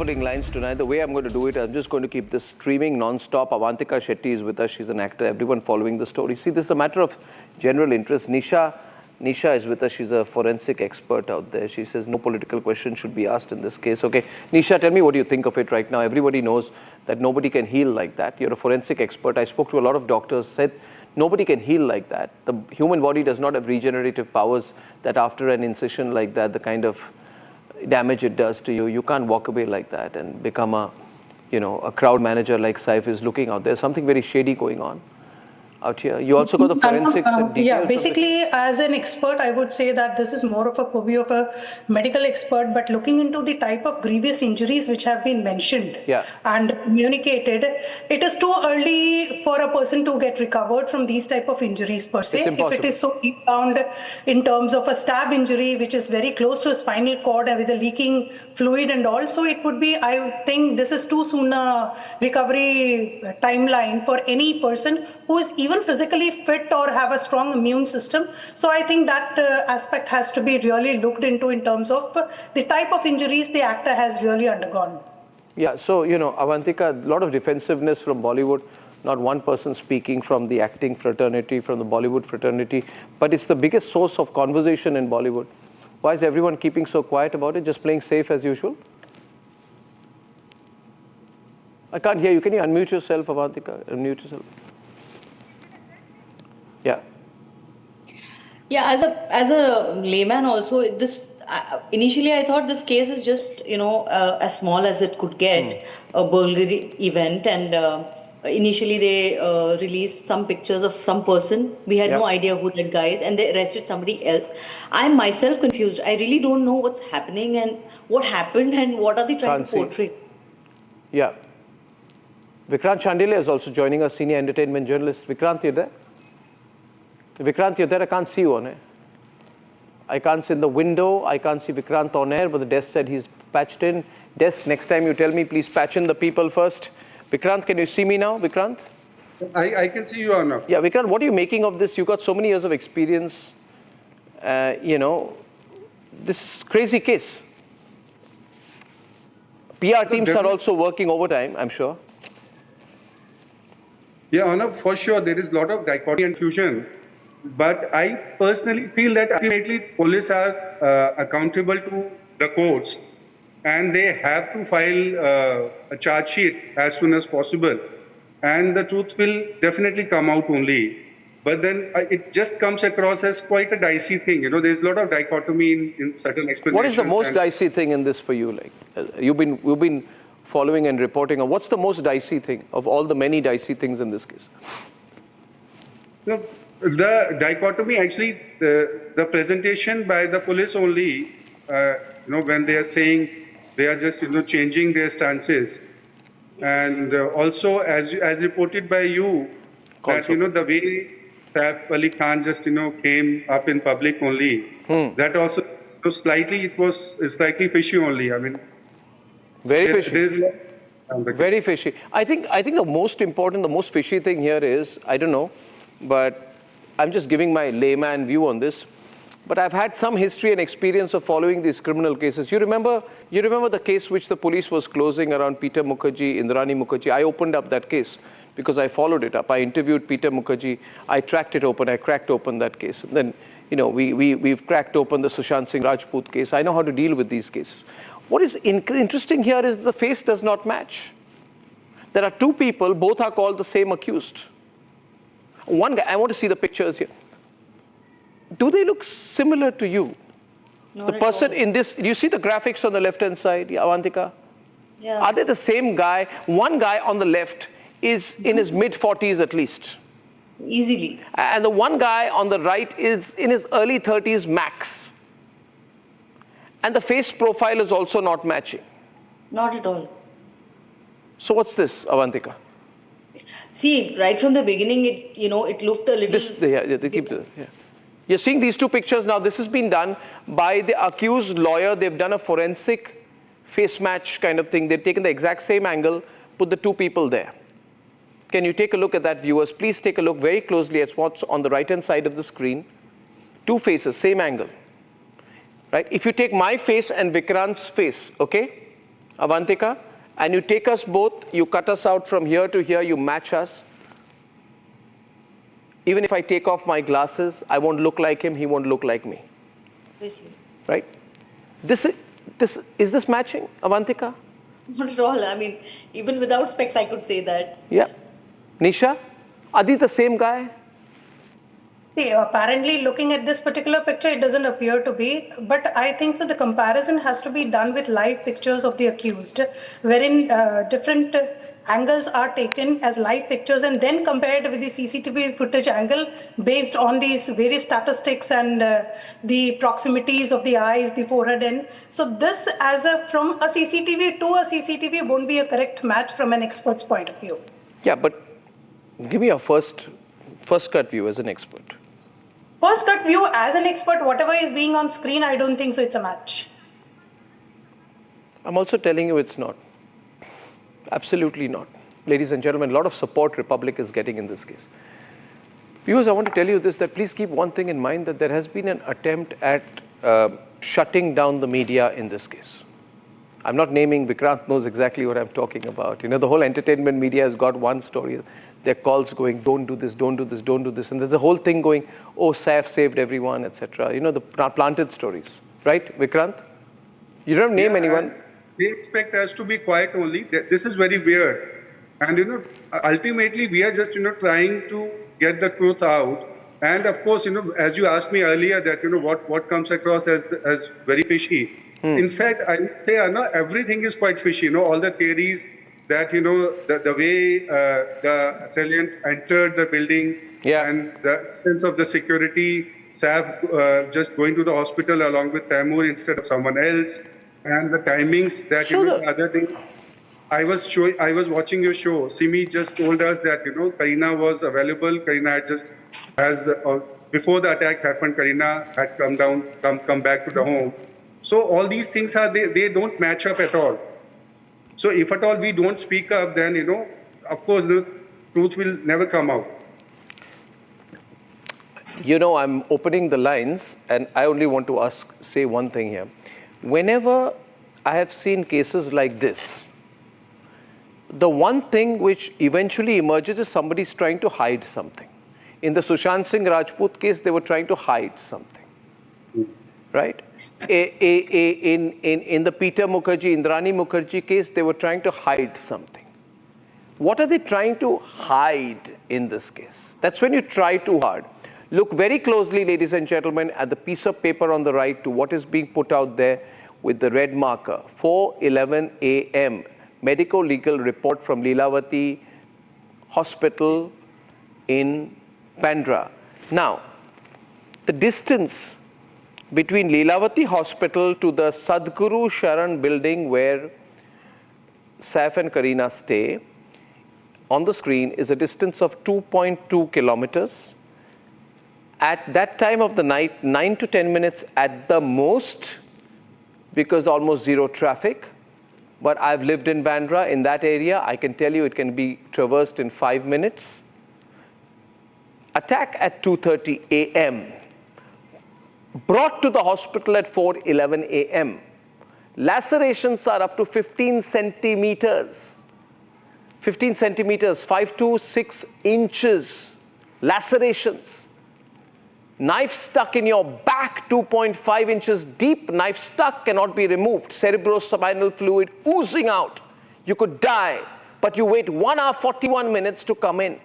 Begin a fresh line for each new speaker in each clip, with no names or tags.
opening lines tonight. The way I'm going to do it, I'm just going to keep this streaming non-stop. Avantika Shetty is with us. She's an actor. Everyone following the story. See, this is a matter of general interest. Nisha is with us. She's a forensic expert out there. She says no political question should be asked in this case. Okay, Nisha, tell me what you think of it right now. Everybody knows that nobody can heal like that. You're a forensic expert. I spoke to a lot of doctors, said nobody can heal like that. The human body does not have regenerative powers that after an incision like that, the kind of damage it does to you, you can't walk away like that and become a crowd manager like Saif is looking out. There's something very shady going on out here. You also got the forensics and details.
Yeah, basically, as an expert, I would say that this is more of a purview of a medical expert, but looking into the type of grievous injuries which have been mentioned and communicated, it is too early for a person to get recovered from these type of injuries per se. If it is so deep down in terms of a stab injury, which is very close to a spinal cord and with a leaking fluid and also it would be, I think this is too soon a recovery timeline for any person who is even physically fit or have a strong immune system. So I think that aspect has to be really looked into in terms of the type of injuries the actor has really undergone.
Yeah, so, Avantika, a lot of defensiveness from Bollywood, not one person speaking from the acting fraternity, from the Bollywood fraternity, but it's the biggest source of conversation in Bollywood. Why is everyone keeping so quiet about it, just playing safe as usual? I can't hear you. Can you unmute yourself, Avantika? Unmute yourself. Yeah.
Yeah, as a layman also, this initially I thought this case is just as small as it could get, a burglary event, and initially they released some pictures of some person. We had no idea who that guy is, and they arrested somebody else. I'm myself confused. I really don't know what's happening and what happened and what are they trying to portray.
Yeah. Vikrant Chandile is also joining us, senior entertainment journalist. Vikrant, you there? Vikrant, you're there. I can't see you on air. I can't see in the window. I can't see Vikrant on air, but the desk said he's patched in. Desk, next time you tell me, please patch in the people first. Vikrant, can you see me now, Vikrant?
I can see you, Arnab.
Yeah, Vikrant, what are you making of this? You've got so many years of experience. This crazy case. PR teams are also working overtime, I'm sure.
Yeah, Arnab, for sure, there is a lot of dichotomy and fusion. But I personally feel that ultimately police are accountable to the courts and they have to file a charge sheet as soon as possible. And the truth will definitely come out only. But then it just comes across as quite a dicey thing. There's a lot of dichotomy in certain explanations.
What is the most dicey thing in this for you? Like, you've been following and reporting on. What's the most dicey thing of all the many dicey things in this case?
The dichotomy, actually, the presentation by the police only, when they are saying they are just, changing their stances. And also, as reported by you, that, the way Saif Ali Khan just, came up in public only, that also, it was slightly fishy only. I mean,
very fishy. Very fishy. I think the most important, the most fishy thing here is, I don't know, but I'm just giving my layman view on this, but I've had some history and experience of following these criminal cases. You remember the case which the police was closing around Peter Mukherjee, Indrani Mukherjee? I opened up that case because I followed it up. I interviewed Peter Mukherjee. I tracked it open. I cracked open that case. And then, we've cracked open the Sushant Singh Rajput case. I know how to deal with these cases. What is interesting here is the face does not match. There are two people, both are called the same accused. One guy, I want to see the pictures here. Do they look similar to you?
Not
the person in this, do you see the graphics on the left-hand side, Avantika?
Yeah.
Are they the same guy? One guy on the left is in his mid-40s at least.
Easily.
And the one guy on the right is in his early 30s max. And the face profile is also not matching.
Not at all.
So what's this, Avantika?
See, right from the beginning, it looked a little...
They keep the... Yeah. You're seeing these two pictures now. This has been done by the accused lawyer. They've done a forensic face match kind of thing. They've taken the exact same angle, put the two people there. Can you take a look at that, viewers? Please take a look very closely at what's on the right-hand side of the screen. Two faces, same angle. Right? If you take my face and Vikrant's face, okay? Avantika, and you take us both, you cut us out from here to here, you match us. Even if I take off my glasses, I won't look like him, he won't look like me.
Obviously.
Right? Is this matching, Avantika?
Not at all. I mean, even without specs, I could say that.
Yeah. Nisha, are they the same guy?
See, apparently looking at this particular picture, it doesn't appear to be, but I think so the comparison has to be done with live pictures of the accused, wherein different angles are taken as live pictures and then compared with the CCTV footage angle based on these various statistics and the proximities of the eyes, the forehead, and so this from a CCTV to a CCTV won't be a correct match from an expert's point of view.
Yeah, but give me a first cut view as an expert.
First cut view as an expert, whatever is being on screen, I don't think so it's a match.
I'm also telling you it's not. Absolutely not. Ladies and gentlemen, a lot of support Republic is getting in this case. Viewers, I want to tell you this, that please keep one thing in mind, that there has been an attempt at shutting down the media in this case. I'm not naming, Vikrant knows exactly what I'm talking about. You know, the whole entertainment media has got one story. Their calls going, don't do this, don't do this, don't do this. And there's a whole thing going, oh, Saif saved everyone, etc. You know, the planted stories. Right, Vikrant? You don't name anyone.
They expect us to be quiet only. This is very weird. And, you know, ultimately, we are just, you know, trying to get the truth out. And, of course, you know, as you asked me earlier that, you know, what comes across as very fishy. In fact, I would say, everything is quite fishy. You know, all the theories that, you know, the way the assailant entered the building and the sense of the security, Saif just going to the hospital along with Taimur instead of someone else, and the timings that, you know, the other day, I was watching your show. Simi just told us that, you know, Karina was available. Karina had before the attack happened, Karina had come back to the home. So all these things they don't match up at all. So if at all we don't speak up, then, you know, of course, the truth will never come out.
You know, I'm opening the lines, and I only want to say one thing here. Whenever I have seen cases like this, the one thing which eventually emerges is somebody's trying to hide something. In the Sushant Singh Rajput case, they were trying to hide something, right? In the Peter Mukherjee, Indrani Mukherjee case, they were trying to hide something. What are they trying to hide in this case? That's when you try too hard. Look very closely, ladies and gentlemen, at the piece of paper on the right to what is being put out there with the red marker. 4:11 a.m. Medical legal report from Lilavati Hospital in Bandra. Now, the distance between Lilavati Hospital to the Sadhguru Sharan building where Saif and Karina stay, on the screen is a distance of 2.2 kilometers. At that time of the night, 9 to 10 minutes at the most, because almost zero traffic. But I've lived in Bandra, in that area. I can tell you it can be traversed in 5 minutes. Attack at 2:30 a.m. Brought to the hospital at 4:11 a.m. Lacerations are up to 15 centimeters. 15 centimeters, 5 to 6 inches. Lacerations. Knife stuck in your back, 2.5 inches deep. Knife stuck, cannot be removed. Cerebrospinal fluid oozing out. You could die, but you wait 1 hour 41 minutes to come in.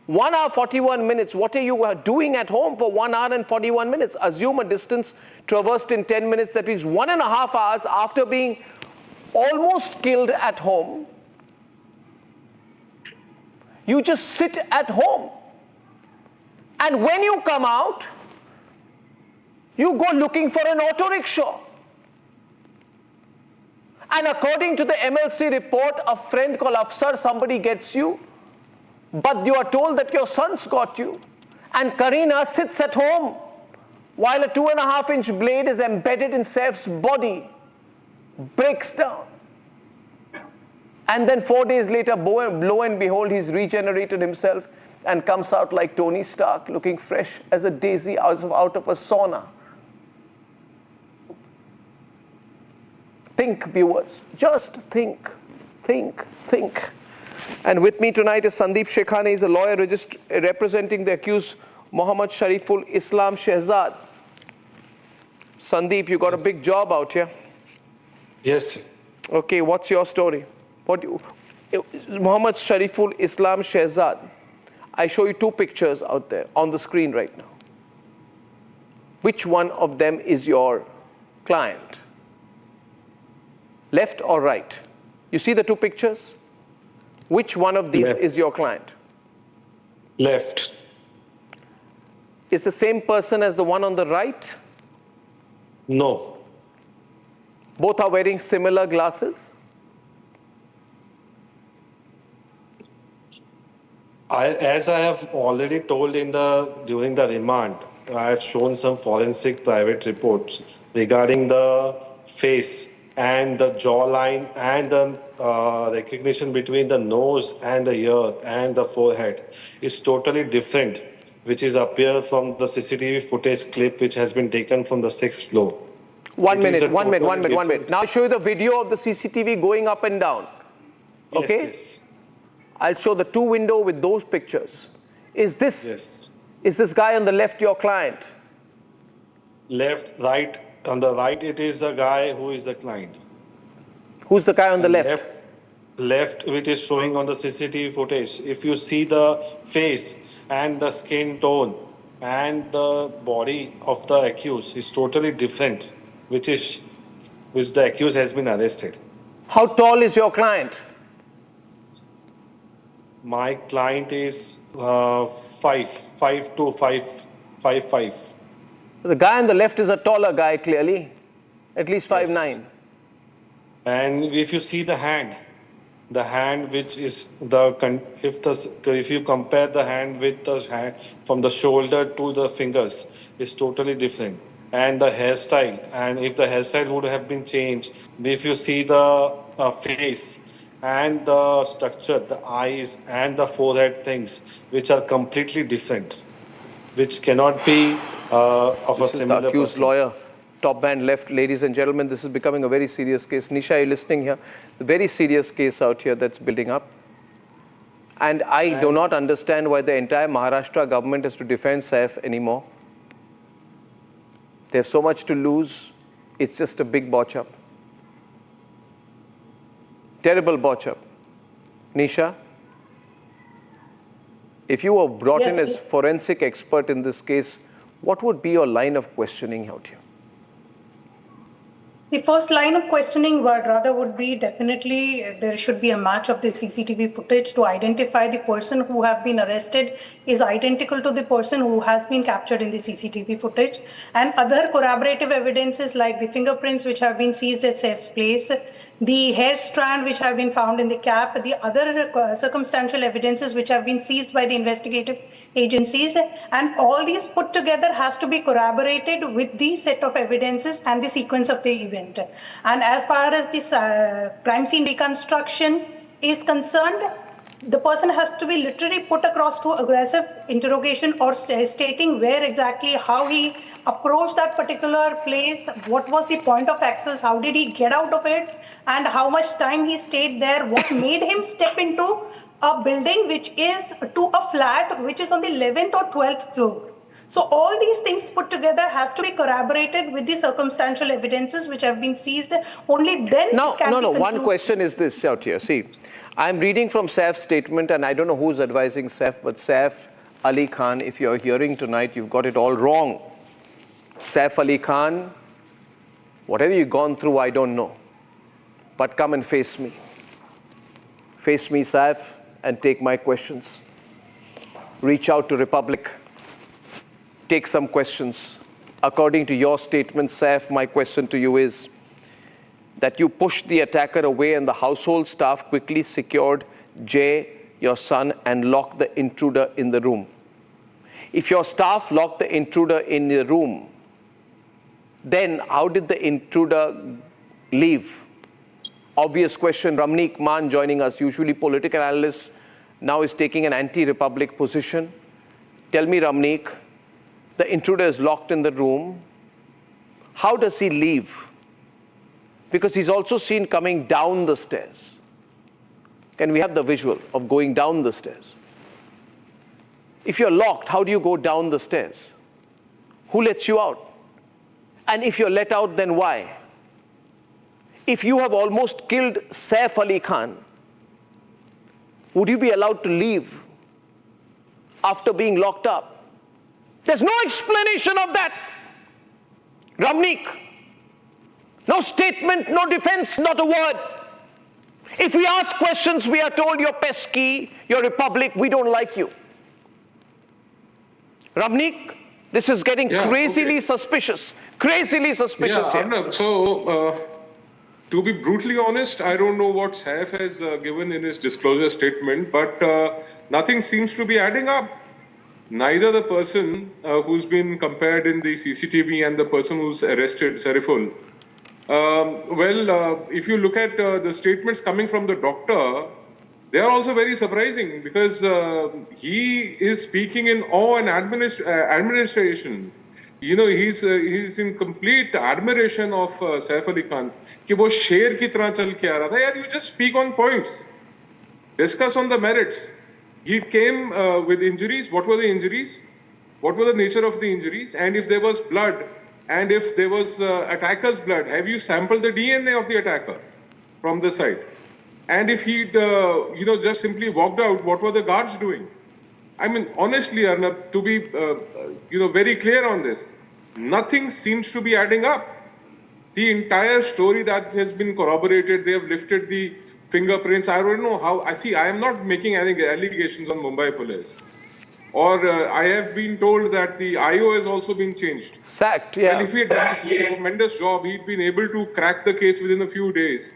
1 hour 41 minutes. What are you doing at home for 1 hour and 41 minutes? Assume a distance traversed in 10 minutes. That means 1.5 hours after being almost killed at home. You just sit at home. And when you come out, you go looking for an auto rickshaw. And according to the MLC report, a friend called Afsar, somebody gets you, but you are told that your son's got you. And Karina sits at home while a 2.5-inch blade is embedded in Saif's body, breaks down. And then 4 days later, lo and behold, he's regenerated himself and comes out like Tony Stark, looking fresh as a daisy out of a sauna. think, viewers. Just think, think, think. And with me tonight is Sandeep Shekhane. He's a lawyer representing the accused Mohammad Shariful Islam Shehzad. Sandeep, you got a big job out here.
Yes.
Okay, what's your story? Mohammad Shariful Islam Shehzad. I show you two pictures out there on the screen right now. Which one of them is your client? Left or right? You see the two pictures? Which one of these is your client?
Left.
Is the same person as the one on the right?
No.
Both are wearing similar glasses?
As I have already told during the remand, I have shown some forensic private reports regarding the face and the jawline and the recognition between the nose and the ear and the forehead is totally different, which is appear from the CCTV footage clip which has been taken from the 6th floor.
One minute. Now I'll show you the video of the CCTV going up and down. Okay?
Yes.
I'll show the two window with those pictures. Is this guy on the left your client?
Left, right. On the right, it is the guy who is the client.
Who's the guy on the left?
Left, which is showing on the CCTV footage. If you see the face and the skin tone and the body of the accused is totally different, which the accused has been arrested.
How tall is your client?
My client is 5'2", 5'5".
The guy on the left is a taller guy, clearly, at least 5'9".
Yes. And if you see the hand which is if you compare the hand with the hand from the shoulder to the fingers is totally different. And the hairstyle, and if the hairstyle would have been changed, if you see the face and the structure, the eyes and the forehead things, which are completely different, which cannot be of
this
a similar
is the accused
person.
lawyer, top band left. Ladies and gentlemen, this is becoming a very serious case. Nisha, are you listening here? A very serious case out here that's building up. And I do not understand why the entire Maharashtra government has to defend Saif anymore. They have so much to lose. It's just a big botch-up. Terrible botch-up. Nisha, if you were brought in as forensic expert in this case, what would be your line of questioning out here?
The first line of questioning would be definitely there should be a match of the CCTV footage to identify the person who have been arrested is identical to the person who has been captured in the CCTV footage, and other corroborative evidences like the fingerprints which have been seized at Saif's place, the hair strand which have been found in the cap, the other circumstantial evidences which have been seized by the investigative agencies, and all these put together has to be corroborated with the set of evidences and the sequence of the event. And as far as this crime scene reconstruction is concerned, the person has to be literally put across to aggressive interrogation or stating where exactly, how he approached that particular place, what was the point of access, how did he get out of it, and how much time he stayed there, what made him step into a building which is to a flat which is on the 11th or 12th floor. So all these things put together has to be corroborated with the circumstantial evidences which have been seized. Only then
No.
it can be
One question is this out here. See, I'm reading from Saif's statement, and I don't know who's advising Saif, but Saif Ali Khan, if you're hearing tonight, you've got it all wrong. Saif Ali Khan, whatever you've gone through, I don't know. But come and face me. Face me, Saif, and take my questions. Reach out to Republic. Take some questions. According to your statement, Saif, my question to you is that you pushed the attacker away and the household staff quickly secured Jay, your son, and locked the intruder in the room. If your staff locked the intruder in the room, then how did the intruder leave? Obvious question. Ramneek Mann joining us, usually political analyst, now is taking an anti-Republic position. Tell me, Ramneek, the intruder is locked in the room. How does he leave? because he's also seen coming down the stairs. Can we have the visual of going down the stairs? If you're locked, how do you go down the stairs? Who lets you out? And if you're let out, then why? If you have almost killed Saif Ali Khan, would you be allowed to leave after being locked up? There's no explanation of that. Ramnik, no statement, no defense, not a word. If we ask questions, we are told you're pesky, you're republic, we don't like you. Ramnik, this is getting crazily suspicious. Crazily suspicious here.
Arnab, so, to be brutally honest, I don't know what Saif has given in his disclosure statement, but nothing seems to be adding up. Neither the person who's been compared in the CCTV and the person who's arrested, Sariful. If you look at the statements coming from the doctor, they are also very surprising because he is speaking in awe and administration. You know, he's in complete admiration of Saif Ali Khan. कि वो शेर की तरह चल के आ रहा था. यार, you just speak on points. Discuss on the merits. He came with injuries. What were the injuries? What were the nature of the injuries? And if there was blood, and if there was attacker's blood, have you sampled the DNA of the attacker from the site? And if he'd, just simply walked out, what were the guards doing? I mean, honestly, Arnab, to be, very clear on this, nothing seems to be adding up. The entire story that has been corroborated, they have lifted the fingerprints. I don't know how. I am not making any allegations on Mumbai police. Or I have been told that the IO has also been changed.
Sacked, yeah.
And if he had done such a tremendous job, he'd been able to crack the case within a few days.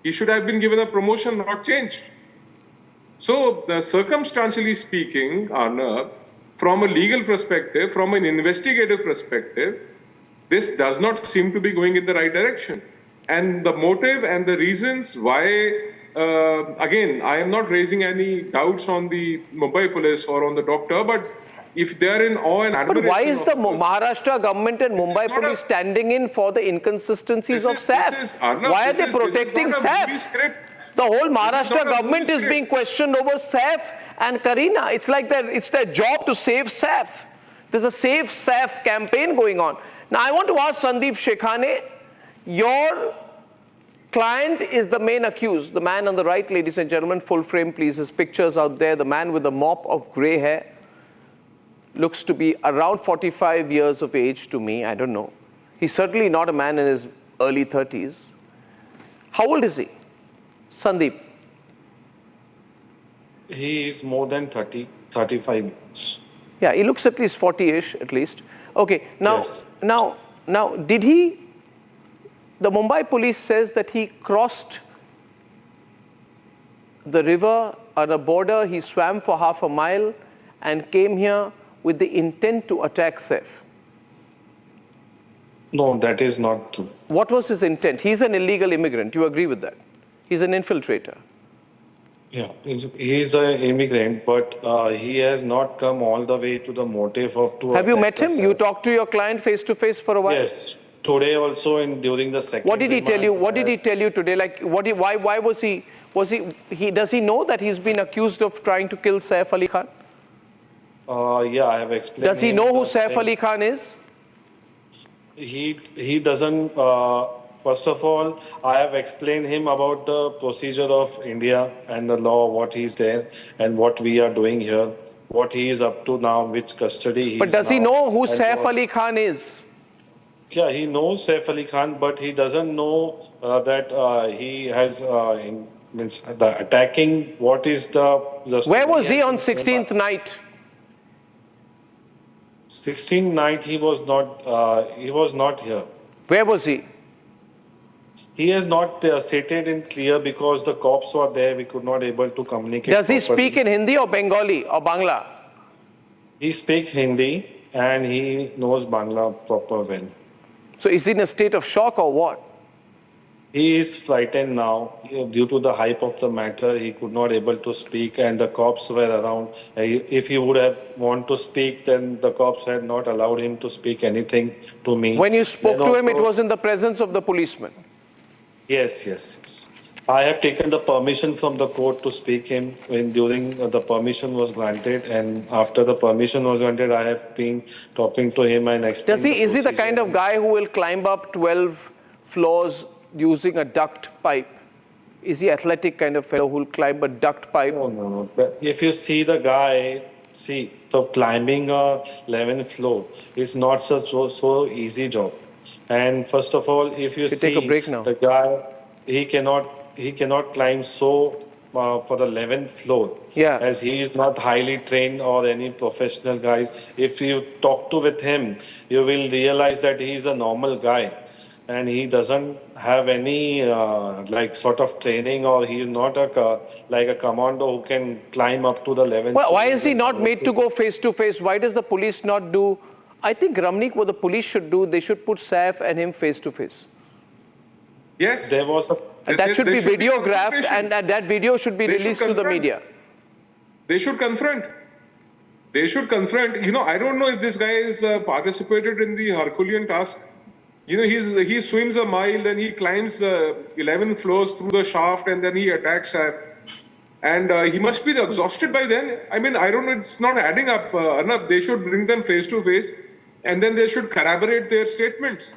He should have been given a promotion, not changed. So, circumstantially speaking, Arnab, from a legal perspective, from an investigative perspective, this does not seem to be going in the right direction. And the motive and the reasons why, again, I am not raising any doubts on the Mumbai police or on the doctor, but if they are in awe and admiration...
But why is the Maharashtra government and Mumbai police standing in for the inconsistencies of Saif? Why are they protecting Saif? The whole Maharashtra government is being questioned over Saif and Kareena. It's like it's their job to save Saif. There's a Save Saif campaign going on. Now, I want to ask Sandeep Shekhane, your client is the main accused. The man on the right, ladies and gentlemen, full frame, please. His picture's out there. The man with the mop of grey hair looks to be around 45 years of age to me. I don't know. He's certainly not a man in his early 30s. How old is he? Sandeep.
He is more than 35 years.
Yeah, he looks at least 40-ish, at least. Okay, now,
yes.
now, did he, the Mumbai police says that he crossed the river on a border, he swam for half a mile and came here with the intent to attack Saif.
No, that is not true.
What was his intent? He's an illegal immigrant. You agree with that? He's an infiltrator.
Yeah, he's an immigrant, but he has not come all the way to the motive of to.
Have you met him? You talked to your client face to face for a while?
Yes, today also during the second.
What did he tell you? What did he tell you today? Like, why was he? Does he know that he's been accused of trying to kill Saif Ali Khan?
Yeah, I have explained.
Does he know who Saif Ali Khan is?
He doesn't. First of all, I have explained him about the procedure of India and the law, what he's there and what we are doing here, what he is up to now, which custody he
But
is
does he
now,
know who
and
Saif Ali Khan is?
Yeah, he knows Saif Ali Khan, but he doesn't know that he has means the attacking. What is the
Where was he on 16th night?
16th night he was not here.
Where was he?
He has not stated in clear because the cops were there. We could not able to communicate.
Does he
properly.
speak in Hindi or Bengali or Bangla?
He speaks Hindi and he knows Bangla proper well.
So is he in a state of shock or what?
He is frightened now due to the hype of the matter. He could not able to speak and the cops were around. If he would have want to speak, then the cops had not allowed him to speak anything to me.
When you spoke
Then
to him,
also,
it was in the presence of the policeman.
Yes. I have taken the permission from the court to speak him when during the permission was granted, and after the permission was granted, I have been talking to him and explaining.
Is he the kind of guy who will climb up 12 floors using a duct pipe? Is he athletic kind of fellow who will climb a duct pipe?
No. But if you see the guy, so climbing a 11th floor is not so easy job. And first of all, if you see
take a break now.
the guy, he cannot climb for the 11th floor.
Yeah.
As he is not highly trained or any professional guys. If you talk with him, you will realize that he is a normal guy. And he doesn't have any sort of training, or he is not like a commando who can climb up to the 11th.
Well, why is he not made to go face to face? Why does the police not do? I think, Ramnik, what the police should do, they should put Saif and him face to face.
Yes.
There was
that should be videographed, and that video should be released to the media.
They should confront. I don't know if this guy has participated in the Herculean task. He swims a mile, then he climbs 11 floors through the shaft, and then he attacks Saif. And he must be exhausted by then. I mean, I don't know, it's not adding up. Arnab, they should bring them face to face, and then they should corroborate their statements.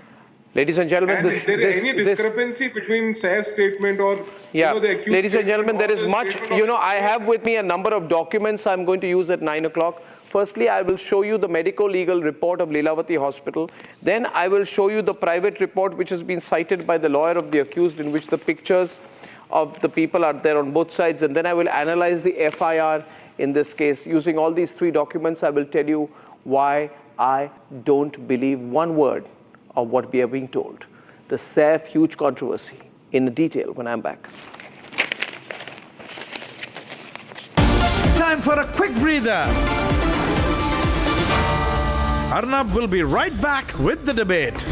Ladies and gentlemen,
if there is any discrepancy between Saif's statement or the accused
ladies and gentlemen, there is much. I have with me a number of documents I'm going to use at 9 o'clock. Firstly, I will show you the medico-legal report of Lilavati Hospital. Then I will show you the private report which has been cited by the lawyer of the accused, in which the pictures of the people are there on both sides. And then I will analyze the FIR in this case. Using all these three documents, I will tell you why I don't believe one word of what we are being told. The Saif huge controversy in detail when I'm back.
Time for a quick breather. Arnab will be right back with the debate.